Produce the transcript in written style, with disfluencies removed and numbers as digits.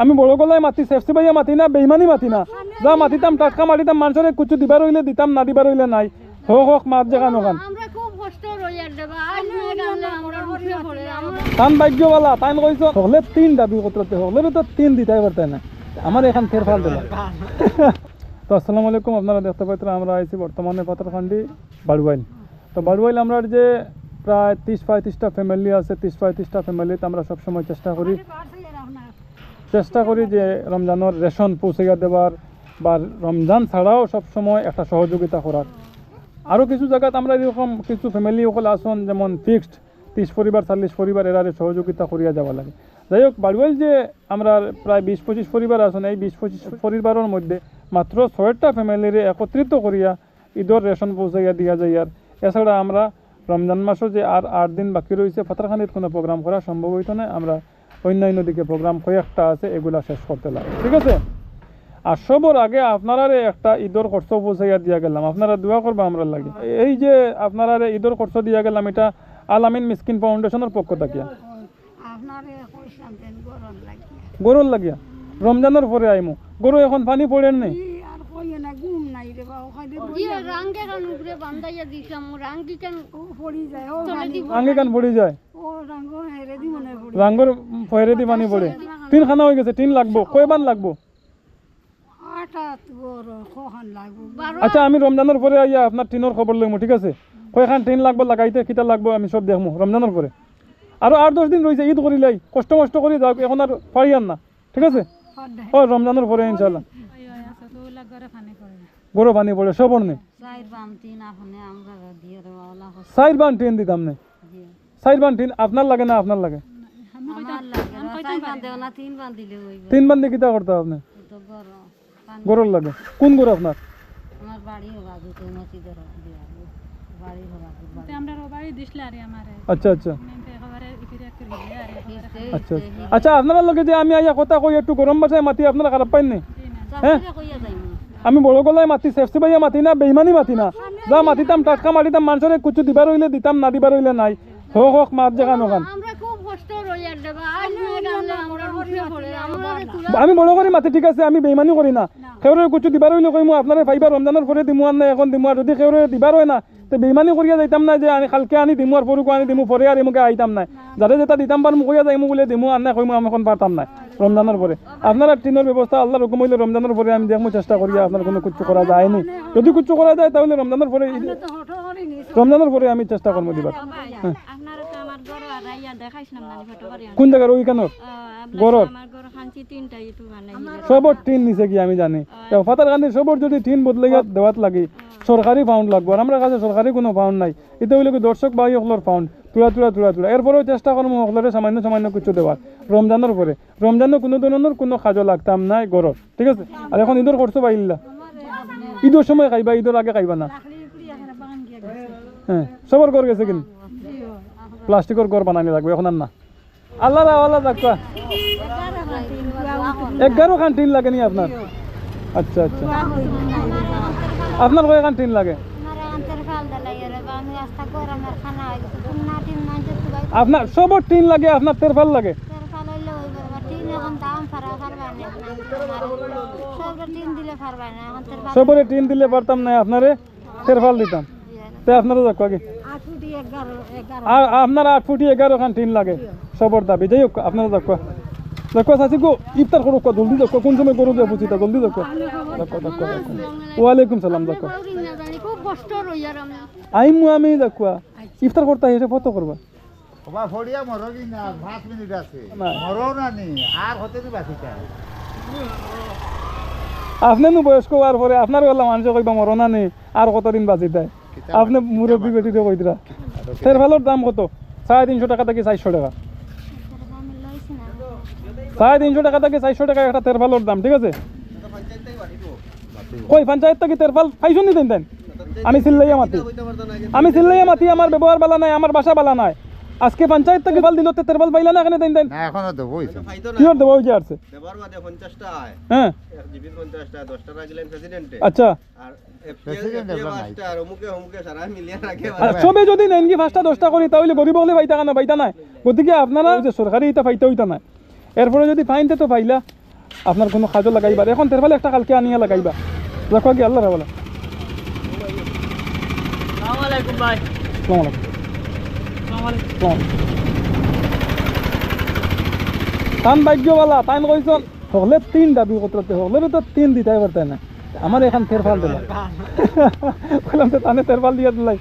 আমি বড় গলায় মাতি সেফসি ভাইয়া মাতি না বেইমানি মাতি না যা মাতিতাম টাটকা মাটিতাম মানুষের কিছু দিবার হইলে দিতাম না দিবার হইলে নাই হোক হোক মাত জায়গা নখান তান ভাগ্যওয়ালা তাই কইছ হলে 3 দাবি করতে হলে তো 3 দিতে পারতে না আমার এখান ফের ফাল দিল তো আসসালামু আলাইকুম আপনারা দেখতে পাচ্ছেন আমরা আইছি বর্তমানে পাথরখান্ডি বাড়ুয়াইল তো বাড়ুয়াইল আমরা যে প্রায় 30-35টা ফ্যামিলি আছে 30-35টা ফ্যামিলিতে আমরা সবসময় চেষ্টা করি যে রমজানের রেশন পৌঁছাইয়া দেওয়ার বা রমজান ছাড়াও সবসময় একটা সহযোগিতা করার আরও কিছু জায়গাতে আমরা এরকম কিছু ফ্যামিলি সকল আসন যেমন ফিক্সড 30 পরিবার 40 পরিবার এরারে সহযোগিতা করিয়া যাওয়া লাগে যাই হোক বাড়ুয়াইল যে আমরা প্রায় 20-25 পরিবার আসন এই 20-25 পরিবারের মধ্যে মাত্র 6টা ফ্যামিলিরে একত্রিত করিয়া ঈদের রেশন পৌঁছাইয়া দিয়া যায় আর এছাড়া আমরা রমজান মাসও যে আর 8 দিন বাকি রয়েছে পাথরখান্ডির কোনো প্রোগ্রাম করা সম্ভব হইতো না আমরা অন্যান্য দিকে প্রোগ্রাম কয়েকটা আছে এগুলা শেষ করতে লাগে ঠিক আছে আর সবর আগে আপনারা একটা ঈদের খরচ পৌঁছাইয়া দিয়া গেলাম আপনারা দোয়া করবা আমরা লাগে এই যে আপনারা ঈদের খরচ দিয়া গেলাম এটা আল আমিন মিসকিন ফাউন্ডেশনের পক্ষ থেকে গরুর লাগিয়া রমজানের পরে আইমু গরু এখন পানি পড়েন নেই আঙ্গে কান পড়ি যায় রাঙ্গর ফয়েরে দি পানি পড়ে টিন খানা হয়ে গেছে টিন লাগবো কয়বার লাগবো আচ্ছা আমি রমজানের পরে আইয়া আপনার টিনের খবর লইমু ঠিক আছে কয়খান টিন লাগবো লাগাইতে কিতা লাগবো আমি সব দেখবো রমজানের পরে আরো 8-10 দিন রয়েছে ঈদ করিলাই কষ্ট করে যাও এখন আর পারিয়ান না ঠিক আছে ও রমজানের পরে ইনশাআল্লাহ গরু পানি পড়ে সবর নেই 4 বান টিন দিতাম না 4 বান টিন আপনার লাগে না আপনার লাগে 3 বান দিয়ে কিতা করতে আপনি গরুর লাগে কোন গরু আপনার আচ্ছা আচ্ছা আচ্ছা আচ্ছা আপনার লগে যে আমি আইয়া কথা কই একটু গরম বাসায় মাতি আপনারা খারাপ পাইন নি হ্যাঁ আমি বড় গলায় মাতি সেফসি ভাইয়া মাতি না বেইমানি মাতি না যা মাতিতাম টাটকা মাটিতাম মানুষের কিছু দিবার হইলে দিতাম না দিবার হইলে নাই হোক হোক মাত জায়গা নখান আমি বড় করে মাতি ঠিক আছে আমি বেইমানি করি না কেউরে কিছু দিবার হইলে কইমু আপনারা ফাইবার রমজানের পরে দিমু আর না এখন দিমু আর যদি কেউরে দিবার হয় না তো বেইমানি করিয়া যাইতাম না যে আমি কালকে আনি দিমু আর পরুকে আনি দিমু পরে আর এমুকে আইতাম না যাতে যেটা দিতাম পারমু কইয়া যাইমু বলে দিমু আর না কইমু আমি এখন পারতাম না রমজানের পরে আপনারা টিনের ব্যবস্থা আল্লাহর হুকুম হইলে রমজানের পরে আমি দেখমু চেষ্টা করিয়া আপনার কোনো কিছু করা যায়নি যদি কিছু করা যায় তাহলে রমজানের পরে আমি চেষ্টা করবো দিবার কোন জায়গার ওইখানে গরর সবর টিন নিচে কি আমি জানি পাথরখান্ডির সবর যদি টিন বদলে দেওয়াত লাগে সরকারি ফাউন্ড লাগবে আর আমরা কাছে সরকারি কোনো ফাউন্ড নাই এটা হইলে কি দর্শক ভাই হকলর ফাউন্ড তুলা এরপরেও চেষ্টা করবো হকলরে সামান্য কিছু দেওয়ার রমজানের পরে রমজানের কোনো ধরনের কোনো কাজও লাগতাম নাই গরর ঠিক আছে আর এখন ঈদের খরচ পাইলা ঈদের সময় খাইবা ঈদের আগে খাইবা না হ্যাঁ সবর ঘর গেছে কিন্তু প্লাস্টিকের ঘর বানানি লাগবে এখন আর না আল্লাহ দেখবা 11 খান টিন লাগে নি আপনার আচ্ছা আচ্ছা আপনার কয়খান টিন লাগে আপনার সবর টিন লাগে আপনার তেরফাল লাগে সবরে টিন দিলে পারতাম না আপনারে তেরফাল দিতাম তাই আপনারা দেখো আগে আর আপনার 8 ফুটি 11 খান টিন লাগে সবর দাবি যাই হোক আপনারা দেখো চাচি গো ইফতার করো জলদি দেখো কোন সময় করো দিয়ে বুঝিতা জলদি দেখো ওয়ালাইকুম সালাম দেখো আইমু আমি দেখো ইফতার করতে এসে ফটো করবা আপনি বয়স্ক হওয়ার পরে আপনার বেলা মানুষ কইবা মরনা নেই আর কতদিন বাঁচি দেয় আপনি মুরব্বী বেটিতে কইতরা তেরফালের দাম কত 350 টাকা থেকে 400 টাকা 350 টাকা থেকে 400 টাকা একটা তেরফালের দাম ঠিক আছে কই পঞ্চায়েত থেকে তেরফাল পাইছো নি দেন আমি সিল্লাইয়া মাতি আমার ব্যবহার বালা নাই আমার বাসা বালা নাই আজকে পঞ্চায়েত থেকে তেরফাল দিল তেরফাল পাইলা না এখানে দেন না এখনো দেব হইছে কি আর দেব হইছে আছে ব্যবহার বাদে 50 টা আয় হ্যাঁ 1 জিবি 50 টা 10 টা রাখলেন প্রেসিডেন্টে আচ্ছা আর প্রেসিডেন্ট আর অমুকে সারা মিলিয়ে রাখে সবে যদি নেন কি 5টা 10টা করি তাহলে গরিব হলে পাইতা না গতিকে আপনারা যে সরকারি এটা পাইতে হইতা না এরপরে যদি ফাইনতে তো পাইলা আপনার কোনো কাজও লাগাইবার এখন তেরপালে একটা কালকে আনিয়া লাগাইবা রাখো কি আল্লাহ রাবলা আসসালামু আলাইকুম ভাই আসসালামু আলাইকুম আসসালামু আলাইকুম আসসালামু আলাইকুম। তান ভাগ্যওয়ালা তাইন কইছন হলে 3 দাবি করতে হলে তো 3 দিতে পারতে না আমার এখান তেরপাল দিলা বললাম তো তানে তেরপাল দিয়ে দিলাই